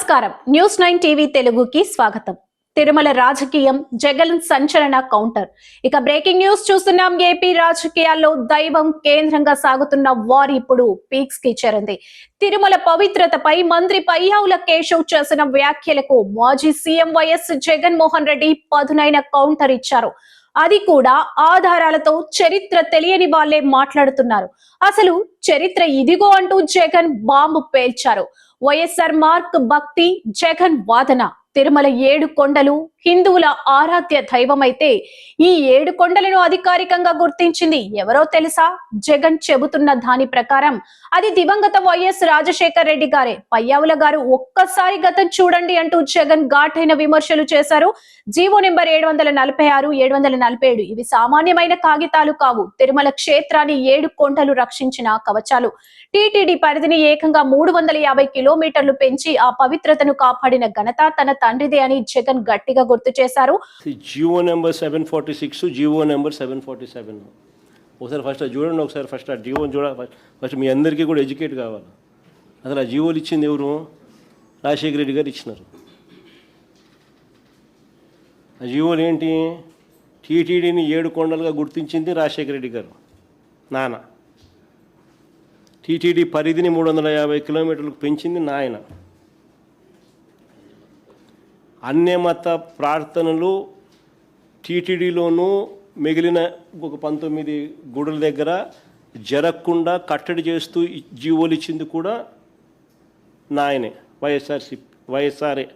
నమస్కారం news 9 TV తెలుగుకి స్వాగతం. తిరుమల రాజకీయం జగన్ సంచలన కౌంటర్. ఇక బ్రేకింగ్ న్యూస్ చూస్తున్నాం. ఏపీ రాజకీయాల్లో దైవం కేంద్రంగా సాగుతున్న వార్ ఇప్పుడు పీక్స్ కి చేరింది. తిరుమల పవిత్రతపై మంత్రి పయ్యావుల కేశవ్ చేసిన వ్యాఖ్యలకు మాజీ సీఎం వైఎస్ జగన్మోహన్ రెడ్డి పదునైన కౌంటర్ ఇచ్చారు. అది కూడా ఆధారాలతో. చరిత్ర తెలియని వాళ్లే మాట్లాడుతున్నారు. అసలు చరిత్ర ఇదిగో అంటూ జగన్ బాంబు పేల్చారు. వైఎస్ఆర్ మార్క్ భక్తి, జగన్ వాదన. తిరుమల 7 కొండలు హిందువుల ఆరాధ్య దైవమైతే ఈ 7 కొండలను అధికారికంగా గుర్తించింది ఎవరో తెలుసా? జగన్ చెబుతున్న దాని ప్రకారం అది దివంగత వైఎస్ రాజశేఖర రెడ్డి గారే. పయ్యావుల గారు ఒక్కసారి గతం చూడండి అంటూ జగన్ ఘాటైన విమర్శలు చేశారు. జీవో నెంబర్ 746, 747 ఇవి సామాన్యమైన కాగితాలు కావు. తిరుమల క్షేత్రాన్ని 7 కొండలు రక్షించిన కవచాలు. టీటీడీ పరిధిని ఏకంగా 350 కిలోమీటర్లు పెంచి ఆ పవిత్రతను కాపాడిన ఘనత తన తండ్రిదే అని జగన్ గట్టిగా గుర్తు చేశారు. జీవో నెంబర్ 746, జీవో నెంబర్ 747 ఒకసారి ఫస్ట్ చూడండి. ఒకసారి ఫస్ట్ ఆ జీవోని చూడాలి. ఫస్ట్ మీ అందరికీ కూడా ఎడ్యుకేట్ కావాలి. అసలు ఆ జీవోలు ఇచ్చింది ఎవరు? రాజశేఖర రెడ్డి గారు ఇచ్చినారు. ఆ జీవోలు ఏంటి? టీటీడీని 7 కొండలుగా గుర్తించింది రాజశేఖర రెడ్డి గారు నాన్న. టీటీడీ పరిధిని 350 కిలోమీటర్లకు పెంచింది నాయన. అన్యమత ప్రార్థనలు టీటీడీలోనూ మిగిలిన ఒక 19 గుడుల దగ్గర జరగకుండా కట్టడి చేస్తూ జీవోలు ఇచ్చింది కూడా నాయనే, వైఎస్ఆర్ఏ.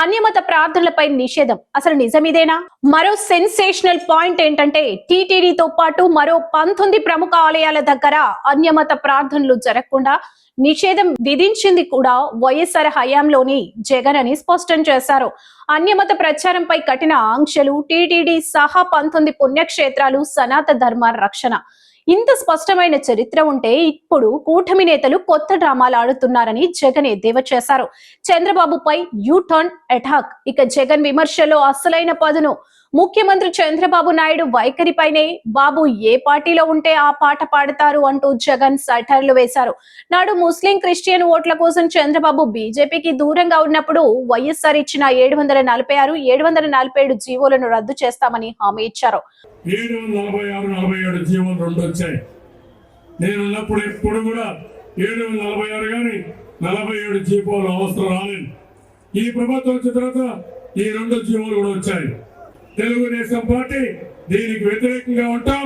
అన్యమత ప్రార్థనలపై నిషేధం అసలు నిజమిదేనా? మరో సెన్సేషనల్ పాయింట్ ఏంటంటే టీటీడీతో పాటు మరో 19 ప్రముఖ ఆలయాల దగ్గర అన్యమత ప్రార్థనలు జరగకుండా నిషేధం విధించింది కూడా వైఎస్ఆర్ హయాంలోని జగన్ అని స్పష్టం చేశారు. అన్యమత ప్రచారంపై కఠిన ఆంక్షలు, టీటీడీ సహా 19 పుణ్యక్షేత్రాలు, సనాతన ధర్మ రక్షణ. ఇంత స్పష్టమైన చరిత్ర ఉంటే ఇప్పుడు కూటమి నేతలు కొత్త డ్రామాలు ఆడుతున్నారని జగన్ ఎద్దేవా చేశారు. చంద్రబాబుపై యూటర్న్ అటాక్. ఇక జగన్ విమర్శలో అసలైన పదును ముఖ్యమంత్రి చంద్రబాబు నాయుడు వైఖరిపైనే. బాబు ఏ పార్టీలో ఉంటే ఆ పాట పాడతారు అంటూ జగన్ సటైర్లు వేశారు. నాడు ముస్లిం క్రిస్టియన్ ఓట్ల కోసం చంద్రబాబు బీజేపీకి దూరంగా ఉన్నప్పుడు వైఎస్ఆర్ ఇచ్చిన 746, 747 జీవోలను రద్దు చేస్తామని హామీ ఇచ్చారు. 746, 47 జీవోలు 2 వచ్చాయి. నేను ఉన్నప్పుడు ఎప్పుడు కూడా 746 కానీ 47 జీవోలు అవసరం రాలేదు. ఈ ప్రభుత్వం వచ్చిన తర్వాత ఈ 2 జీవోలు కూడా వచ్చాయి. తెలుగుదేశం పార్టీ దీనికి వ్యతిరేకంగా ఉంటాం.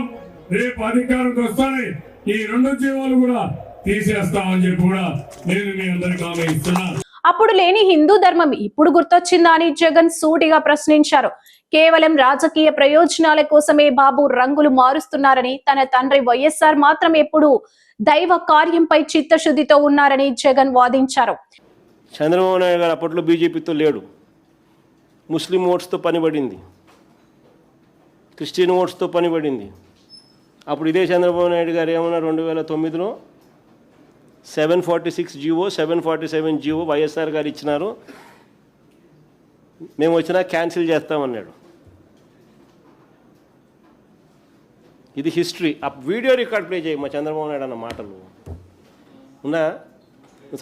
రేపు అధికారంకి వస్తానే ఈ 2 జీవోలు కూడా తీసేస్తామని చెప్పి కూడా నేను మీ అందరికీ హామీ ఇస్తున్నాను. అప్పుడు లేని హిందూ ధర్మం ఇప్పుడు గుర్తొచ్చిందా అని జగన్ సూటిగా ప్రశ్నించారు. కేవలం రాజకీయ ప్రయోజనాల కోసమే బాబు రంగులు మారుస్తున్నారని, తన తండ్రి వైఎస్ఆర్ మాత్రం ఎప్పుడు దైవ కార్యంపై చిత్తశుద్ధితో ఉన్నారని జగన్ వాదించారు. చంద్రబాబు నాయుడు గారు అప్పట్లో బీజేపీతో లేడు. ముస్లిం ఓట్స్తో పనిపడింది, క్రిస్టియన్ ఓట్స్తో పనిపడింది. అప్పుడు ఇదే చంద్రబాబు నాయుడు గారు ఏమన్నా 2009లో 746 జీవో, 747 జీవో వైఎస్ఆర్ గారు ఇచ్చినారు, మేము వచ్చినా క్యాన్సిల్ చేస్తామన్నాడు. ఇది హిస్టరీ. ఆ వీడియో రికార్డ్ ప్లే చేయి మా చంద్రబాబు నాయుడు అన్న మాటలు ఉన్నా.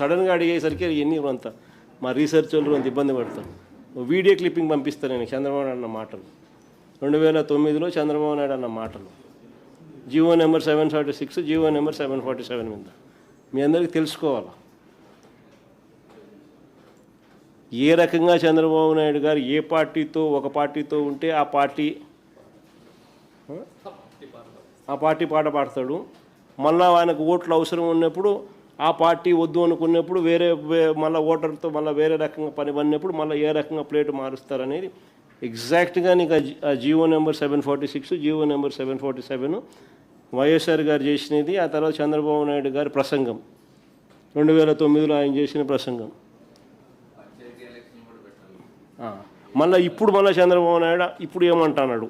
సడన్గా అడిగేసరికి ఎన్ని అంతా మా రీసెర్చ్ వాళ్ళు అంత ఇబ్బంది పడతారు. వీడియో క్లిప్పింగ్ పంపిస్తాను నేను చంద్రబాబు నాయుడు అన్న మాటలు. 2009లో చంద్రబాబు నాయుడు అన్న మాటలు. జీవో నెంబర్ 746, జీవో నెంబర్ 747 మీద మీ అందరికీ తెలుసుకోవాలి ఏ రకంగా చంద్రబాబు నాయుడు గారు ఏ పార్టీతో ఒక పార్టీతో ఉంటే ఆ పార్టీ పాట పాడతాడు. మళ్ళీ ఆయనకు ఓట్లు అవసరం ఉన్నప్పుడు ఆ పార్టీ వద్దు అనుకున్నప్పుడు మళ్ళీ ఓటర్తో మళ్ళీ వేరే రకంగా పని పడినప్పుడు మళ్ళీ ఏ రకంగా ప్లేట్ మారుస్తారనేది ఎగ్జాక్ట్గా నీకు ఆ GO number 746, GO number 747 YSR గారు చేసినది. ఆ తర్వాత చంద్రబాబు నాయుడు గారి ప్రసంగం 2009లో ఆయన చేసిన ప్రసంగం. మళ్ళీ చంద్రబాబు నాయుడు ఇప్పుడు ఏమంటున్నాడు?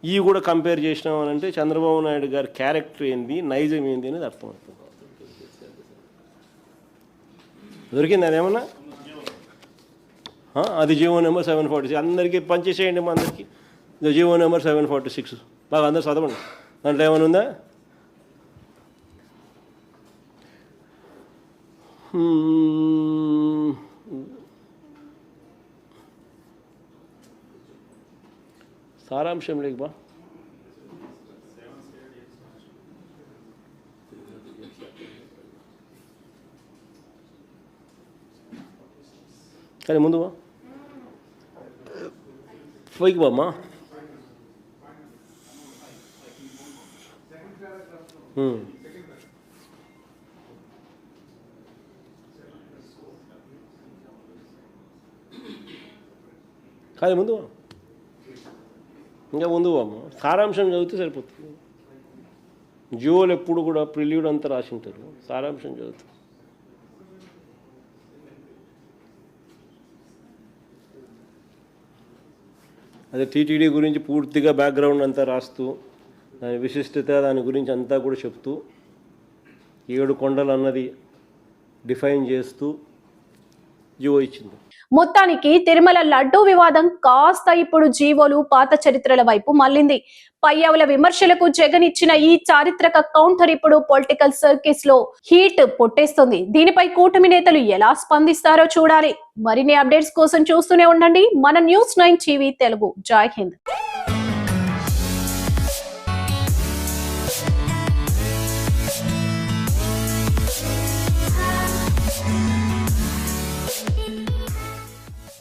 ఇవి కూడా కంపేర్ చేసినామనంటే చంద్రబాబు నాయుడు గారి క్యారెక్టర్ ఏంది, నైజం ఏంది అనేది అర్థమవుతుంది. దొరికింది అదేమన్నా? అది జీవో నెంబర్ 746 అందరికీ పనిచేసేయండి. మా అందరికీ జీవో నెంబర్ 746 బాగా అందరు చదవండి. దాంట్లో ఏమైనా ఉందా? సారాంశం లేకబా కానీ ముందు పైకి బామ్మా కానీ ముందు ఇంకా ముందు అమ్మ సారాంశం చదివితే సరిపోతుంది. జియోలు ఎప్పుడు కూడా ప్రిల్యూడ్ అంతా రాసి ఉంటారు, సారాంశం చదువుతారు. అదే టీటీడీ గురించి పూర్తిగా బ్యాక్గ్రౌండ్ అంతా రాస్తూ దాని విశిష్టత దాని గురించి అంతా కూడా చెప్తూ 7 కొండలు అన్నది డిఫైన్ చేస్తూ జియో ఇచ్చింది. మొత్తానికి తిరుమల లడ్డూ వివాదం కాస్త ఇప్పుడు జీవోలు పాత చరిత్రల వైపు మళ్ళింది. పయ్యావుల విమర్శలకు జగన్ ఇచ్చిన ఈ చారిత్రక కౌంటర్ ఇప్పుడు పొలిటికల్ సర్కిల్స్ లో హీట్ పొట్టేస్తుంది. దీనిపై కూటమి నేతలు ఎలా స్పందిస్తారో చూడాలి. మరిన్ని అప్డేట్స్ కోసం చూస్తూనే ఉండండి మన News9 TV తెలుగు. జై హింద్.